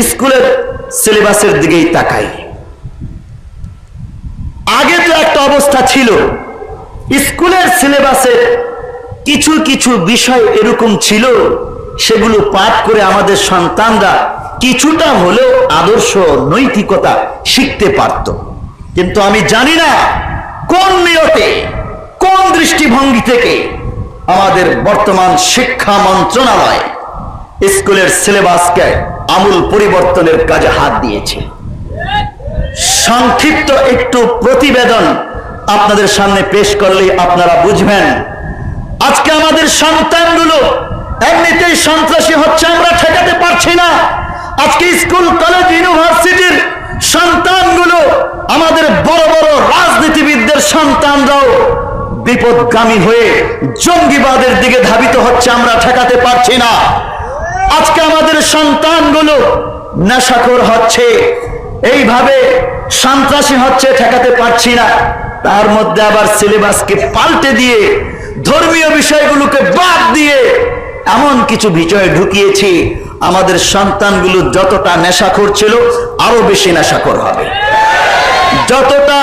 স্কুলের সিলেবাসের দিকেই তাকাই। আগে তো একটা অবস্থা ছিল, স্কুলের সিলেবাসে কিছু কিছু বিষয় এরকম ছিল, সেগুলো পাঠ করে আমাদের সন্তানরা কিছুটা হলেও আদর্শ নৈতিকতা শিখতে পারত। কিন্তু আমি জানি না কোন নিয়তে, কোন দৃষ্টিভঙ্গি থেকে আমাদের বর্তমান শিক্ষা মন্ত্রণালয় স্কুলের সিলেবাসকে আমূল পরিবর্তনের কাজে হাত দিয়েছে। সংক্ষিপ্ত একটু প্রতিবেদন আপনাদের সামনে পেশ করলে আপনারা বুঝবেন। আজকে আমাদের সন্তানগুলো এমনিতেই সন্ত্রাসী হচ্ছে, আমরা ঠেকাতে পারছি না। আজকে স্কুল, কলেজ, ইউনিভার্সিটির সন্তানগুলো, আমাদের বড় বড় রাজনীতিবিদদের সন্তানরাও বিপদগামী হয়ে জঙ্গিবাদের দিকে ধাবিত হচ্ছে, আমরা ঠেকাতে পারছি না। আজকে আমাদের সন্তানগুলো নেশাখোর হচ্ছে, এইভাবে সন্ত্রাসী হচ্ছে, ঠেকাতে পারছি না। তার মধ্যে আবার সিলেবাসকে পাল্টে দিয়ে, ধর্মীয় বিষয়গুলোকে বাদ দিয়ে এমন কিছু বিষয় ঢুকিয়েছি, আমাদের সন্তানগুলো যতটা নেশাখোর ছিল আরো বেশি নেশাখোর হবে, যতটা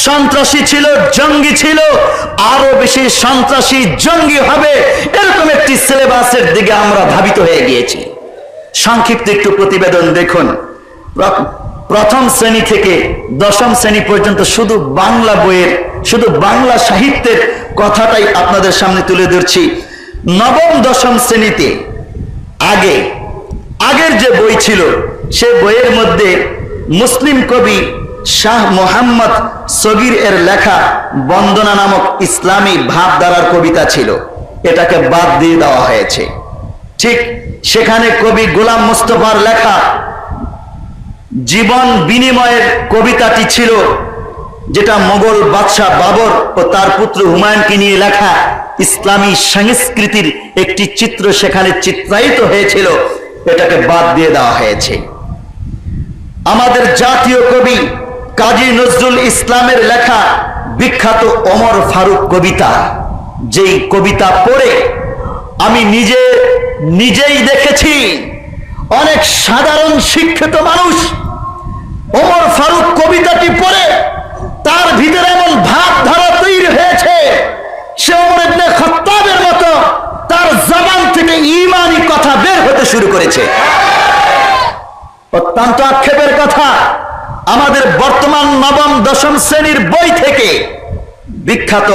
সন্ত্রাসী ছিল, জঙ্গি ছিল, আরো বেশি সন্ত্রাসী জঙ্গি হবে। এরকম একটি সিলেবাসের দিকে আমরা ধাবিত হয়ে গিয়েছি। সংক্ষিপ্ত একটু প্রতিবেদন দেখুন। প্রথম শ্রেণী থেকে দশম শ্রেণী পর্যন্ত শুধু বাংলা বইয়ের, শুধু বাংলা সাহিত্যের কথাটাই আপনাদের সামনে তুলে ধরছি। নবম দশম শ্রেণীতে আগের যে বই ছিল, সে বইয়ের মধ্যে মুসলিম কবি শাহ মোহাম্মদ সগীর এর লেখা বন্দনা নামক ইসলামী ভাবধারার কবিতা ছিল, এটাকে বাদ দিয়ে দেওয়া হয়েছে। ঠিক সেখানে কবি গোলাম মুস্তফার লেখা জীবন বিনিময়ের কবিতাটি ছিল, যেটা মোগল বাদশাহ বাবর ও তার পুত্র হুমায়ুনকে নিয়ে লেখা ইসলামী সংস্কৃতির একটি চিত্র সেখানে চিত্রায়িত হয়েছিল, এটাকে বাদ দিয়ে দেওয়া হয়েছে। আমাদের জাতীয় কবি কাজী নজরুল ইসলামের লেখা বিখ্যাত ওমর ফারুক কবিতা, যেই কবিতা পড়ে আমি নিজেই দেখেছি অনেক সাধারণ শিক্ষিত মানুষ ওমর ফারুক কবিতাটি পড়ে তার ভিতরে এমন ভাবধারা তৈরি হয়েছে, সে ওমর ইবনে খাত্তাবের মতো তার জবান থেকে ঈমানি কথা বের হতে শুরু করেছে। অত্যন্ত আক্ষেপের কথা, আমাদের বর্তমান নবম দশম শ্রেণীর বই থেকে বিখ্যাত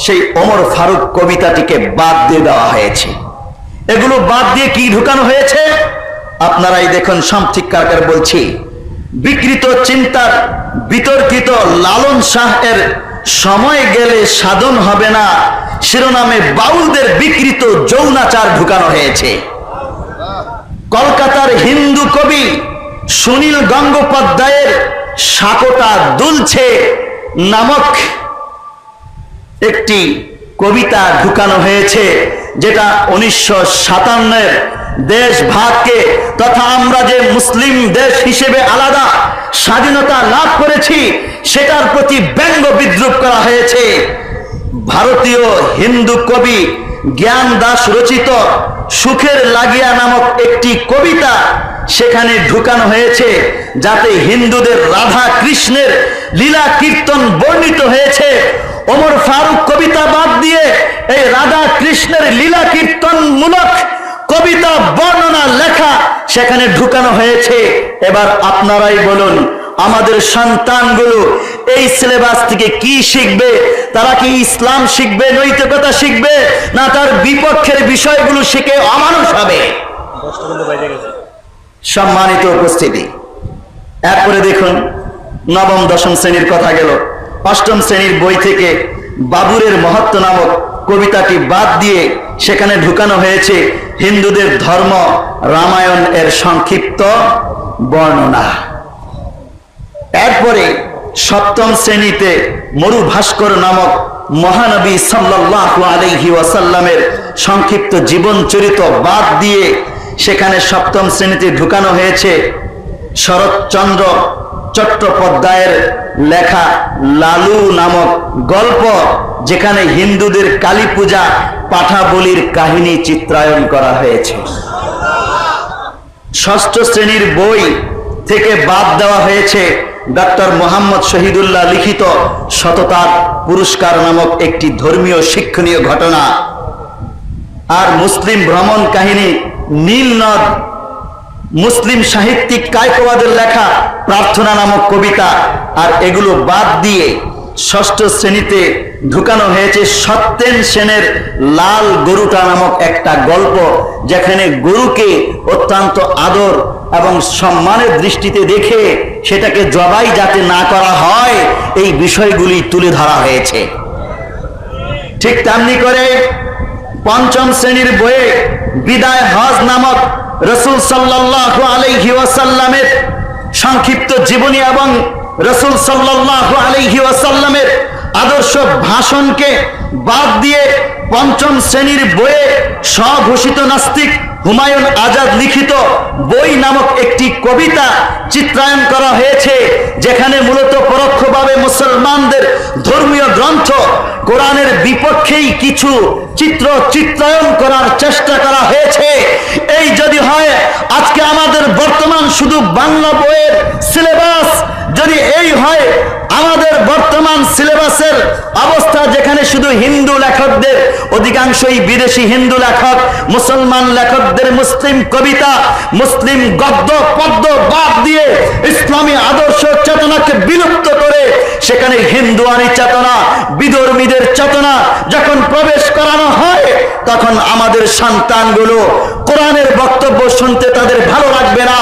সেই ওমর ফারুক কবিতাটিকে বাদ দিয়ে দেওয়া হয়েছে। এগুলো বাদ দিয়ে কি ঢুকানো হয়েছে আপনারাই দেখুন। সমঠিককার বলছি, বিকৃত চিন্তার বিতর্কিত লালন শাহ এর সময় গেলে সাধন হবে না শিরোনামে বাউলদের বিকৃত যৌনাচার ঢুকানো হয়েছে। কলকাতার হিন্দু কবি সুনীল গঙ্গোপাধ্যায়ের সাকোটা দুলছে নামক একটি কবিতা ঢুকানো হয়েছে, যেটা 1957 দেশ ভাগকে তথা আমরা যে মুসলিম দেশ হিসেবে আলাদা স্বাধীনতা লাভ করেছি সেটার প্রতি ব্যঙ্গ বিদ্রুপ করা হয়েছে। ভারতীয় হিন্দু কবি জ্ঞান দাস রচিত সুখের লাগিয়া নামক একটি কবিতা সেখানে ঢুকানো হয়েছে, যাতে হিন্দুদের রাধা কৃষ্ণের লীলা কীর্তন বর্ণিত হয়েছে। ওমর ফারুক কবিতা বাদ দিয়ে এই রাধা কৃষ্ণের লীলা কীর্তন মূলক কবিতা বর্ণনা লেখা সেখানে ঢুকানো হয়েছে। এবার আপনারাই বলুন, আমাদের সন্তানগুলো এই সিলেবাস থেকে কি শিখবে? তারা কি ইসলাম শিখবে, নৈতিকতা শিখবে, না তার বিপক্ষের বিষয়গুলো শিখে অমানুষ হবে? সম্মানিত উপস্থিতি, এরপরে দেখুন নবম দশম শ্রেণীর কথা গেল। অষ্টম শ্রেণীর বই থেকে বাবুরের মহত্ব নামক কবিতাটি বাদ দিয়ে সেখানে ঢুকানো হয়েছে হিন্দুদের ধর্ম রামায়ণ এর সংক্ষিপ্ত বর্ণনা। এরপরে সপ্তম শ্রেণীতে মরু ভাস্কর নামক মহানবী সাল্লাল্লাহু আলাইহি ওয়াসাল্লামের সংক্ষিপ্ত জীবন চরিত্র বাদ দিয়ে সেখানে সপ্তম শ্রেণীতে ঢুকানো হয়েছে শরৎচন্দ্র চট্টোপাধ্যায়ের লেখা লালু নামক গল্প, যেখানে হিন্দুদের কালী পূজা পাঠা বলির কাহিনী চিত্রায়ন করা হয়েছে। ষষ্ঠ শ্রেণীর বই থেকে বাদ দেওয়া হয়েছে ডক্টর মোহাম্মদ শহীদুল্লাহ লিখিত সততার পুরস্কার নামক একটি ধর্মীয় শিক্ষণীয় ঘটনা, আর মুসলিম ভ্রমণ কাহিনী, নীল নদ, মুসলিম সাহিত্যিক কায়কোবাদের লেখা প্রার্থনা নামক কবিতা, আর এগুলো বাদ দিয়ে ষষ্ঠ শ্রেণীতে ঢুকানো হয়েছে সত্যেন সেনের লাল গরুটা নামক একটা গল্প, যেখানে গরুকে অত্যন্ত আদর এবং সম্মানের দৃষ্টিতে দেখে সেটাকে জবাই যাতে না করা হয় এই বিষয়গুলি তুলে ধরা হয়েছে। ঠিক তেমনি করে পঞ্চম শ্রেণীর বইয়ে বিদায় হজ নামক রাসূল সাল্লাল্লাহু আলাইহি ওয়াসাল্লামের সংক্ষিপ্ত জীবনী এবং রাসূল সাল্লাল্লাহু আলাইহি ওয়াসাল্লামের আদর্শ ভাষণকে বাদ দিয়ে পঞ্চম শ্রেণীর বইয়ে স্বঘোষিত নাস্তিক হুমায়ুন আজাদ লিখিত বই নামক একটি কবিতা চিত্রায়ন করা হয়েছে, যেখানে মূলত পরোক্ষভাবে মুসলমানদের ধর্মীয় গ্রন্থ কোরআনের বিপক্ষেই কিছু চিত্রায়ন করার চেষ্টা করা হয়েছে। এই যদি হয় আজকে আমাদের বর্তমান শুধু বাংলা বইয়ের সিলেবাস যদি এই হয়, আমাদের বর্তমান সিলেবাসের অবস্থা যেখানে শুধু হিন্দু লেখকদের, অধিকাংশই বিদেশি হিন্দু লেখক, মুসলমান লেখকদের মুসলিম কবিতা, মুসলিম গদ্য পদ্য বাদ দিয়ে ইসলামী আদর্শ চেতনাকে বিলুপ্ত করে সেখানে হিন্দুয়ানি চেতনা, বিধর্মীদের চেতনা যখন প্রবেশ করানো হয়, তখন আমাদের সন্তানগুলো কোরআনের বক্তব্য শুনতে তাদের ভালো লাগবে না,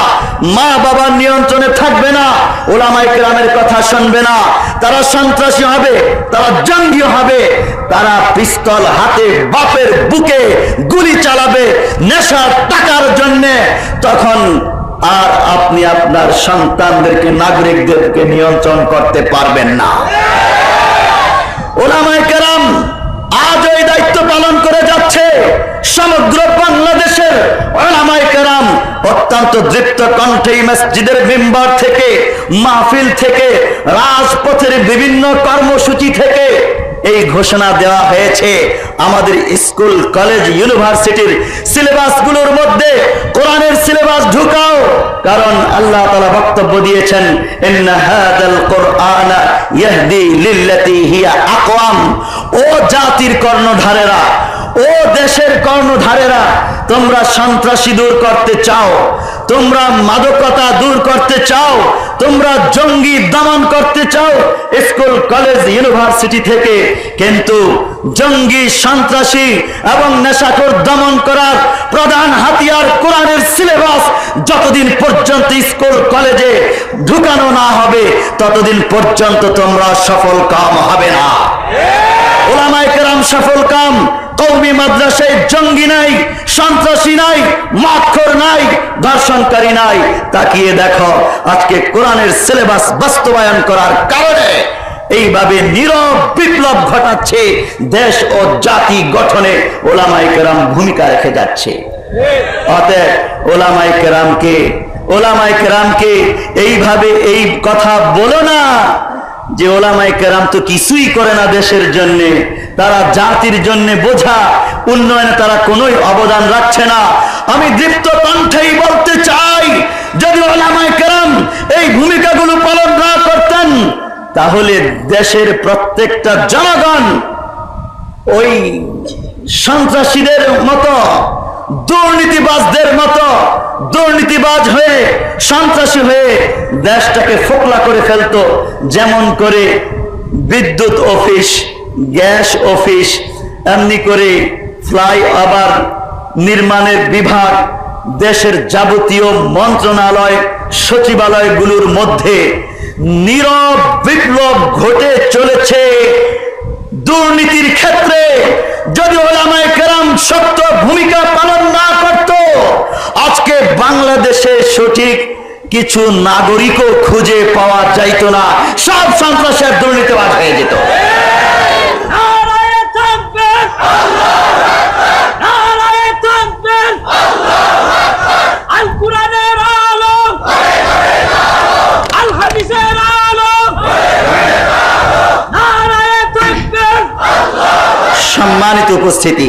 মা বাবার নিয়ন্ত্রণে থাকবে না, ওলামায়ে কেরামের কথা শুনবে না, তারা সন্ত্রাসী হবে, তারা জঙ্গি হবে, তারা পিস্তল হাতে বাপের বুকে গুলি চালাবে নেশার টাকার জন্য। তখন আর আপনি আপনার সন্তানদেরকে, নাগরিকদেরকে নিয়ন্ত্রণ করতে পারবেন না। ওলামায়ে কেরাম আজ ওই দায়িত্ব পালন করে যাচ্ছে। সমগ্র বাংলাদেশের ওলামায়ে কেরাম অত্যন্ত দৃপ্ত কণ্ঠে মসজিদের মিম্বার থেকে, মাহফিল থেকে, রাজপথের বিভিন্ন কর্মসূচি থেকে এই ঘোষণা দেওয়া হয়েছে, আমাদের স্কুল, কলেজ, ইউনিভার্সিটির সিলেবাসগুলোর মধ্যে কোরআনের সিলেবাস ঢুকাও। কারণ আল্লাহ তাআলা বক্তব্য দিয়েছেন, ইন্না হাযাল কুরআনা ইয়াহদি লিল্লাতী হিয়া আকওয়াম। ও জাতির কর্ণধারেরা, ও দেশের কর্ণধারেরা, তোমরা সন্ত্রাসী দূর করতে চাও, তোমরা মাদকতা দূর করতে চাও, তোমরা জঙ্গি দমন করতে চাও স্কুল, কলেজ, ইউনিভার্সিটি থেকে, কিন্তু জঙ্গি, সন্ত্রাসী এবং নেশাখোর দমন করার প্রধান হাতিয়ার কোরআনের সিলেবাস যতদিন পর্যন্ত স্কুল, কলেজে ঢুকানো না হবে ততদিন পর্যন্ত তোমরা সফল কাম হবে না। ওলামায়ে কেরাম সফল কাম। কওমি মাদ্রাসায় জঙ্গি নাই, সন্ত্রাসী নাই, মদখোর নাই, ধর্ষণকারী নাই। তাকিয়ে দেখো আজকে কোরআনের সিলেবাস বাস্তবায়ন করার কারণে এইভাবে নীরব বিপ্লব ঘটাচ্ছে দেশ ও জাতি গঠনে ওলামায়ে কেরাম ভূমিকা রেখে যাচ্ছে। অতএব ওলামায়ে কেরামকে এইভাবে এই কথা বলো না যে ওলামায়ে কেরাম তো কিছুই করে না দেশের জন্য, তারা জাতির জন্য বোঝা, উন্নয়নে তারা কোনোই অবদান রাখছে না। আমি দীপ্ত কণ্ঠেই বলতে চাই, যদি ওলামায়ে কেরাম এই ভূমিকাগুলো পালন না করতেন তাহলে দেশের প্রত্যেকটা জনগণ ওই সন্ত্রাসীদের মতো, দুর্নীতিবাজদের মতো দুর্নীতিবাজ হয়ে, সন্ত্রাসী হয়ে দেশটাকে ফোকলা করে ফেলতো। যেমন করে বিদ্যুৎ অফিস, গ্যাস অফিস, এমনি করে ফ্লাইওভার নির্মাণের বিভাগ, দেশের যাবতীয় মন্ত্রণালয়, সচিবালয়গুলোর মধ্যে নীরব বিপ্লব ঘটে চলেছে দুর্নীতির ক্ষেত্রে। যদি ওলামায়ে কেরাম শক্ত ভূমিকা পালন না করত, আজকে বাংলাদেশে সঠিক কিছু নাগরিকও খুঁজে পাওয়া যাইত না, সব সন্ত্রাসী আর দুর্নীতিবাজ হয়ে যেত। সম্মানিত উপস্থিতি,